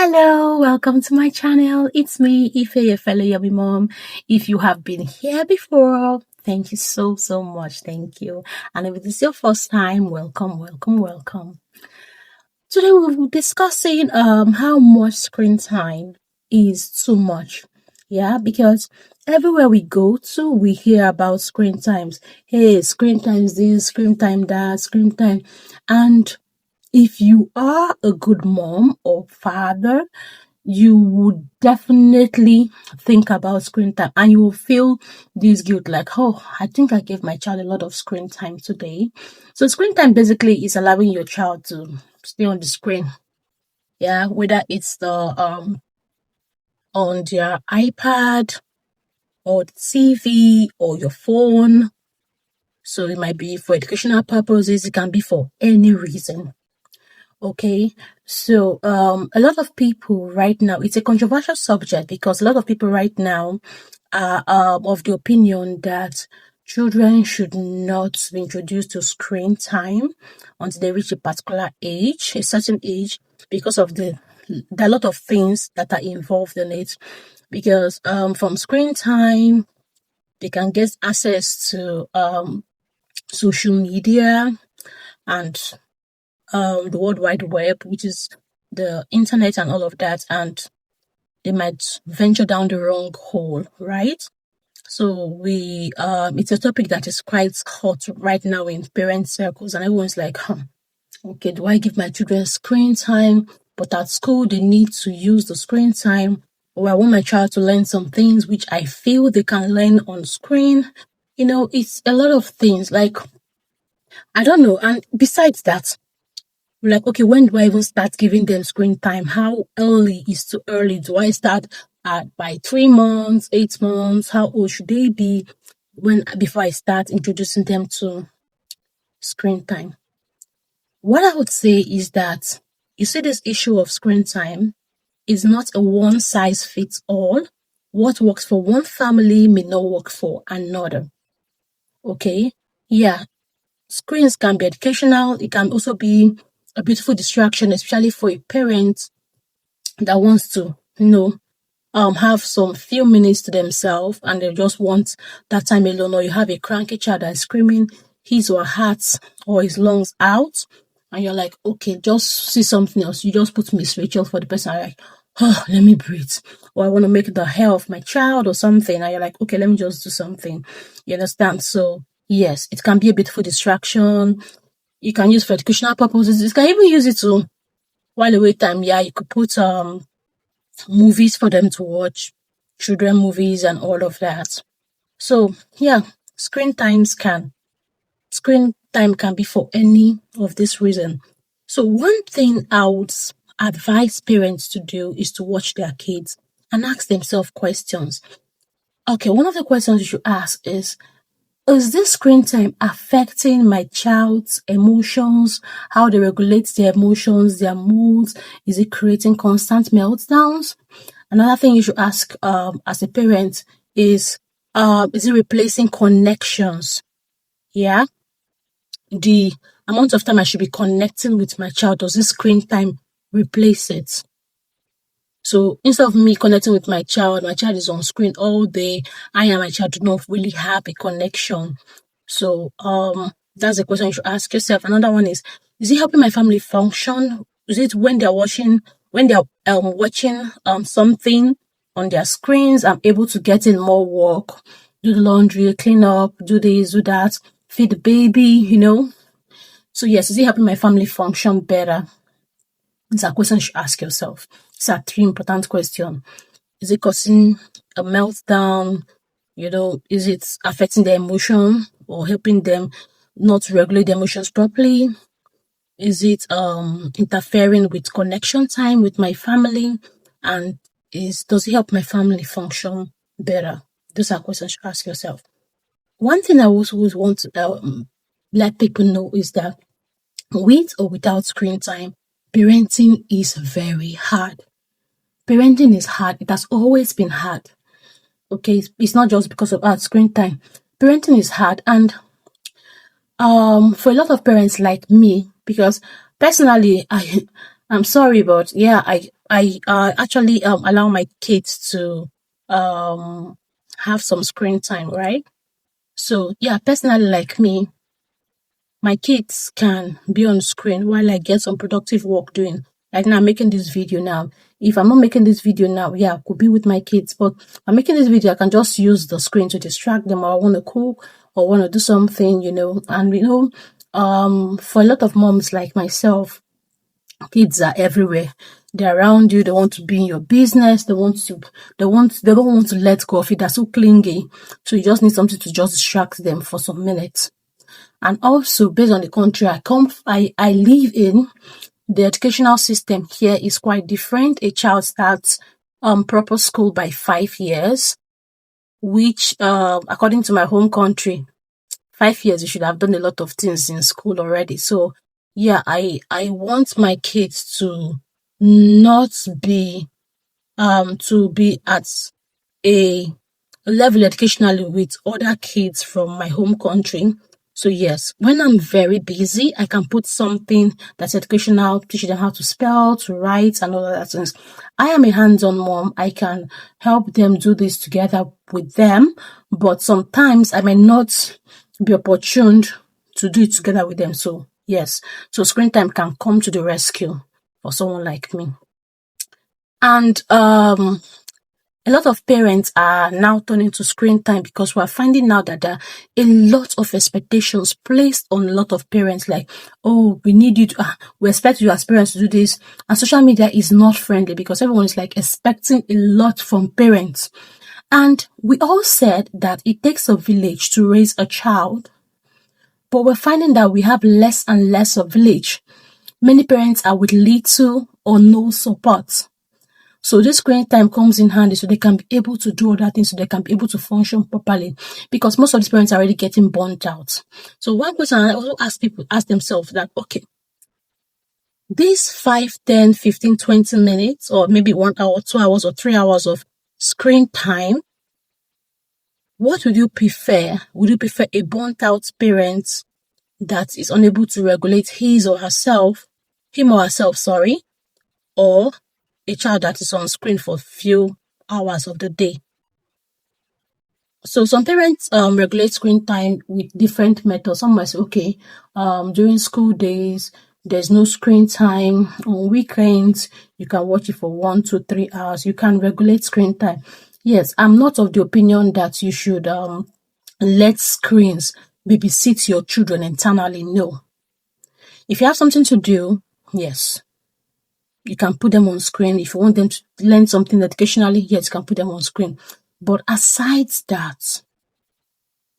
Hello, welcome to my channel. It's me, Ife, your fellow yummy mom. If you have been here before, thank you so much. Thank you. And if this is your first time, welcome. Today we'll be discussing how much screen time is too much. Yeah, because everywhere we go to, we hear about screen times. Hey, screen times this, screen time that, screen time. And if you are a good mom or father, you would definitely think about screen time and you will feel this guilt like, oh, I think I gave my child a lot of screen time today. So screen time basically is allowing your child to stay on the screen. Yeah, whether it's the on their iPad or the TV or your phone. So it might be for educational purposes, it can be for any reason. Okay, so a lot of people right now, it's a controversial subject because a lot of people right now are of the opinion that children should not be introduced to screen time until they reach a particular age, a certain age, because of there are a lot of things that are involved in it. Because from screen time, they can get access to social media and the World Wide Web, which is the internet and all of that, and they might venture down the wrong hole, right? So it's a topic that is quite hot right now in parent circles, and everyone's like, okay, do I give my children screen time? But at school, they need to use the screen time, or I want my child to learn some things which I feel they can learn on screen. It's a lot of things, like, I don't know. And besides that, like, okay, when do I even start giving them screen time? How early is too early? Do I start by 3 months, 8 months? How old should they be before I start introducing them to screen time? What I would say is that, you see, this issue of screen time is not a one size fits all. What works for one family may not work for another. Okay? Yeah. Screens can be educational. It can also be a beautiful distraction, especially for a parent that wants to, have some few minutes to themselves and they just want that time alone. Or you have a cranky child that's screaming his or her heart or his lungs out, and you're like, okay, just see something else. You just put Miss Rachel for the person. I'm like, oh, let me breathe. Or I want to make the hair of my child or something. And you're like, okay, let me just do something. You understand? So yes, it can be a beautiful distraction. You can use for educational purposes. You can even use it to while away time. Yeah, you could put movies for them to watch, children movies and all of that. So yeah, screen time can be for any of this reason. So one thing I would advise parents to do is to watch their kids and ask themselves questions. Okay, one of the questions you should ask is this screen time affecting my child's emotions, how they regulate their emotions, their moods? Is it creating constant meltdowns? Another thing you should ask as a parent is it replacing connections? Yeah. The amount of time I should be connecting with my child, does this screen time replace it? So instead of me connecting with my child is on screen all day. I and my child do not really have a connection. So that's a question you should ask yourself. Another one is it helping my family function? Is it when they're watching something on their screens, I'm able to get in more work, do the laundry, clean up, do this, do that, feed the baby, So yes, is it helping my family function better? These are questions you should ask yourself. These are 3 important questions. Is it causing a meltdown? Is it affecting their emotion or helping them not regulate their emotions properly? Is it interfering with connection time with my family? And does it help my family function better? Those are questions you ask yourself. One thing I also want to let people know is that with or without screen time, parenting is very hard. Parenting is hard. It has always been hard. Okay, it's not just because of screen time. Parenting is hard, and for a lot of parents like me, because personally I'm sorry, but yeah, I actually allow my kids to have some screen time, right? So yeah, personally, like me, my kids can be on screen while I get some productive work doing. Like now, I'm making this video now. If I'm not making this video now, yeah, I could be with my kids. But I'm making this video, I can just use the screen to distract them, or I want to cook or want to do something, And for a lot of moms like myself, kids are everywhere. They're around you. They want to be in your business. They don't want to let go of it. They're so clingy. So you just need something to just distract them for some minutes. And also, based on the country I live in, the educational system here is quite different. A child starts proper school by 5 years, which according to my home country, 5 years you should have done a lot of things in school already. So yeah, I want my kids to not be to be at a level educationally with other kids from my home country. So yes, when I'm very busy, I can put something that's educational, teach them how to spell, to write, and all of that things. I am a hands-on mom. I can help them do this together with them, but sometimes I may not be opportuned to do it together with them. So yes, so screen time can come to the rescue for someone like me. And a lot of parents are now turning to screen time because we're finding out that there are a lot of expectations placed on a lot of parents, like, oh, we need you to, we expect you as parents to do this. And social media is not friendly because everyone is like expecting a lot from parents. And we all said that it takes a village to raise a child, but we're finding that we have less and less of village. Many parents are with little or no support. So this screen time comes in handy so they can be able to do other things, so they can be able to function properly, because most of these parents are already getting burnt out. So one question I also ask themselves that, okay, these 5, 10, 15, 20 minutes, or maybe 1 hour, 2 hours, or 3 hours of screen time, what would you prefer? Would you prefer a burnt out parent that is unable to regulate him or herself, or a child that is on screen for a few hours of the day? So some parents regulate screen time with different methods. Some might say, okay, during school days, there's no screen time. On weekends, you can watch it for 1, 2, 3 hours. You can regulate screen time. Yes, I'm not of the opinion that you should let screens babysit your children internally. No. If you have something to do, yes, you can put them on screen. If you want them to learn something educationally, yes, you can put them on screen. But aside that,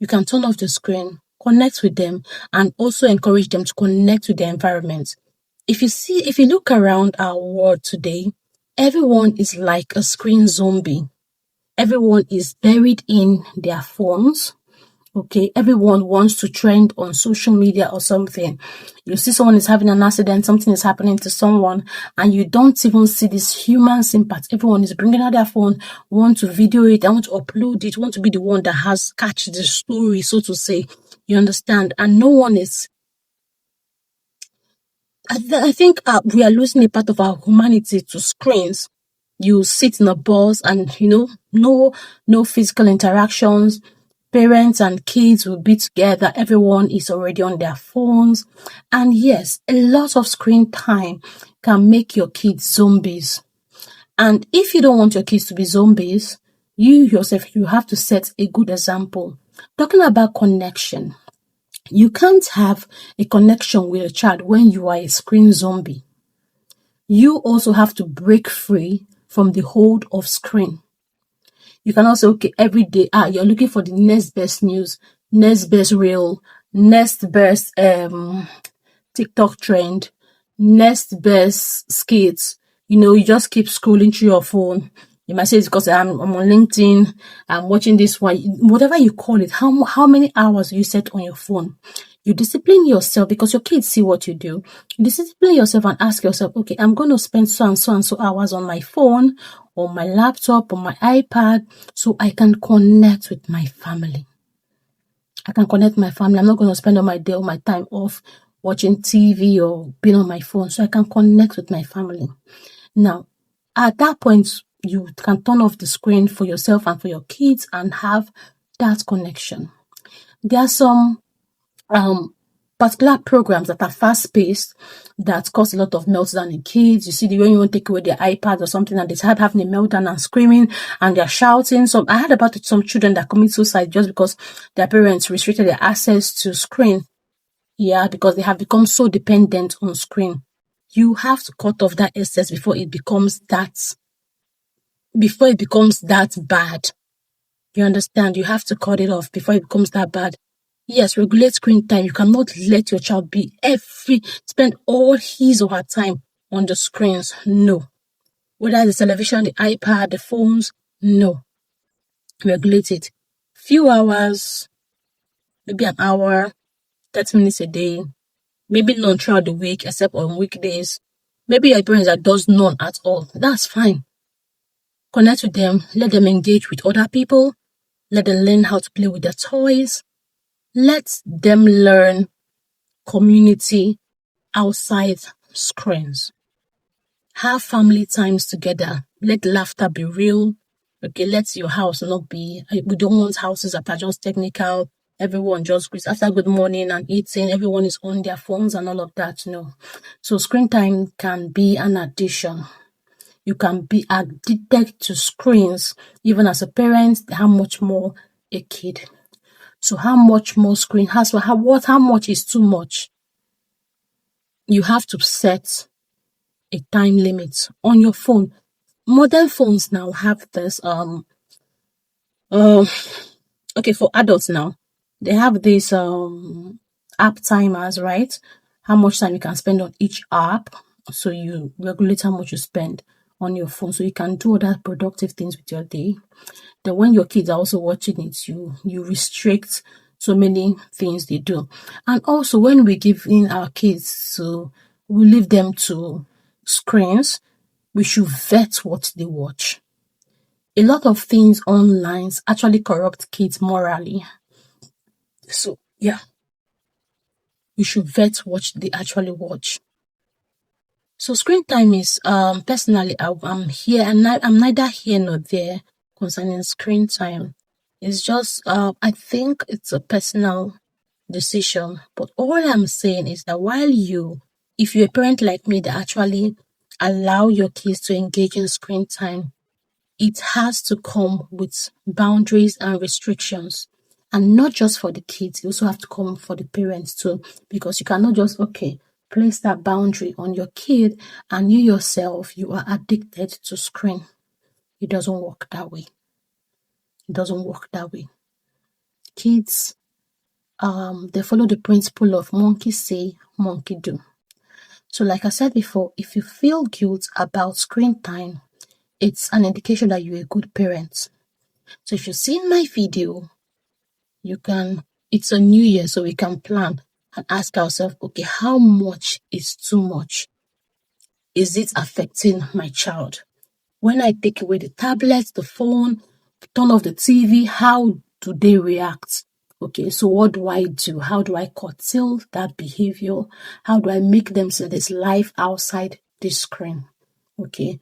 you can turn off the screen, connect with them, and also encourage them to connect with the environment. If you look around our world today, everyone is like a screen zombie. Everyone is buried in their phones. Okay, everyone wants to trend on social media or something. You see someone is having an accident, something is happening to someone, and you don't even see this human sympathy. Everyone is bringing out their phone, want to video it, want to upload it, want to be the one that has catch the story, so to say. You understand? And no one is. I think we are losing a part of our humanity to screens. You sit in a bus and, no physical interactions. Parents and kids will be together. Everyone is already on their phones. And yes, a lot of screen time can make your kids zombies. And if you don't want your kids to be zombies, you yourself, you have to set a good example. Talking about connection, you can't have a connection with a child when you are a screen zombie. You also have to break free from the hold of screen. You can also, okay, every day, you're looking for the next best news, next best reel, next best TikTok trend, next best skits. You just keep scrolling through your phone. You might say it's because I'm on LinkedIn, I'm watching this one, whatever you call it. How many hours you set on your phone? You discipline yourself because your kids see what you do. You discipline yourself and ask yourself, okay, I'm going to spend so and so and so hours on my phone, on my laptop, on my iPad, so I can connect with my family. I'm not going to spend all my day, all my time off watching TV or being on my phone, so I can connect with my family. Now, At that point, you can turn off the screen for yourself and for your kids and have that connection. There are some particular programs that are fast-paced that cause a lot of meltdown in kids. You see, when you want to take away their iPad or something and they start having a meltdown and screaming and they're shouting. So I heard about some children that commit suicide just because their parents restricted their access to screen. Yeah, because they have become so dependent on screen. You have to cut off that excess before it becomes that bad. You understand? You have to cut it off before it becomes that bad. Yes, regulate screen time. You cannot let your child spend all his or her time on the screens. No. Whether the television, the iPad, the phones, no. Regulate it. Few hours, maybe an hour, 30 minutes a day, maybe none throughout the week except on weekdays. Maybe your parents that does none at all. That's fine. Connect with them, let them engage with other people, let them learn how to play with their toys, let them learn community outside screens. Have family times together. Let laughter be real. Okay, let your house not be, we don't want houses that are just technical. Everyone just greets after good morning and eating. Everyone is on their phones and all of that. No. So screen time can be an addiction. You can be addicted to screens, even as a parent. How much more a kid? So how much more screen? How much is too much? You have to set a time limit on your phone. Modern phones now have this okay, for adults now, they have these app timers, right? How much time you can spend on each app. So you regulate how much you spend on your phone so you can do other productive things with your day. Then when your kids are also watching it, you restrict so many things they do. And also when we give in our kids we leave them to screens, we should vet what they watch. A lot of things online actually corrupt kids morally. So yeah, we should vet what they actually watch. So screen time is personally I'm here and I'm neither here nor there concerning screen time. It's just I think it's a personal decision. But all I'm saying is that if you're a parent like me that actually allow your kids to engage in screen time, it has to come with boundaries and restrictions. And not just for the kids, you also have to come for the parents too. Because you cannot just, place that boundary on your kid and you yourself, you are addicted to screen. It doesn't work that way. It doesn't work that way. Kids, they follow the principle of monkey say, monkey do. So like I said before, if you feel guilt about screen time, it's an indication that you're a good parent. So if you've seen my video, it's a new year, so we can plan and ask ourselves, okay, how much is too much? Is it affecting my child? When I take away the tablet, the phone, turn off the TV, how do they react? Okay, so what do I do? How do I curtail that behavior? How do I make them see there's life outside this screen? Okay,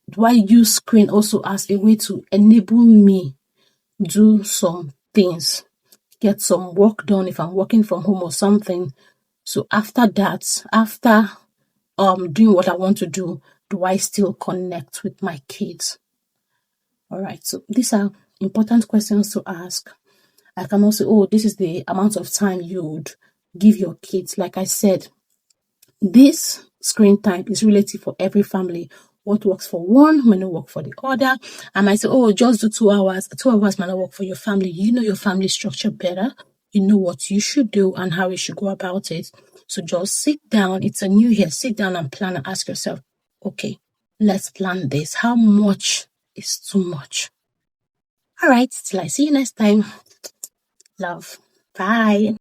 do I use screen also as a way to enable me do some things, get some work done if I'm working from home or something? So after that, after doing what I want to do I still connect with my kids? All right, so these are important questions to ask. I can also, this is the amount of time you would give your kids. Like I said, this screen time is relative for every family. What works for one may not work for the other. I might say, just do 2 hours. 2 hours might not work for your family. You know your family structure better. You know what you should do and how you should go about it. So just sit down. It's a new year. Sit down and plan and ask yourself, okay, let's plan this. How much is too much? All right, till I see you next time. Love. Bye.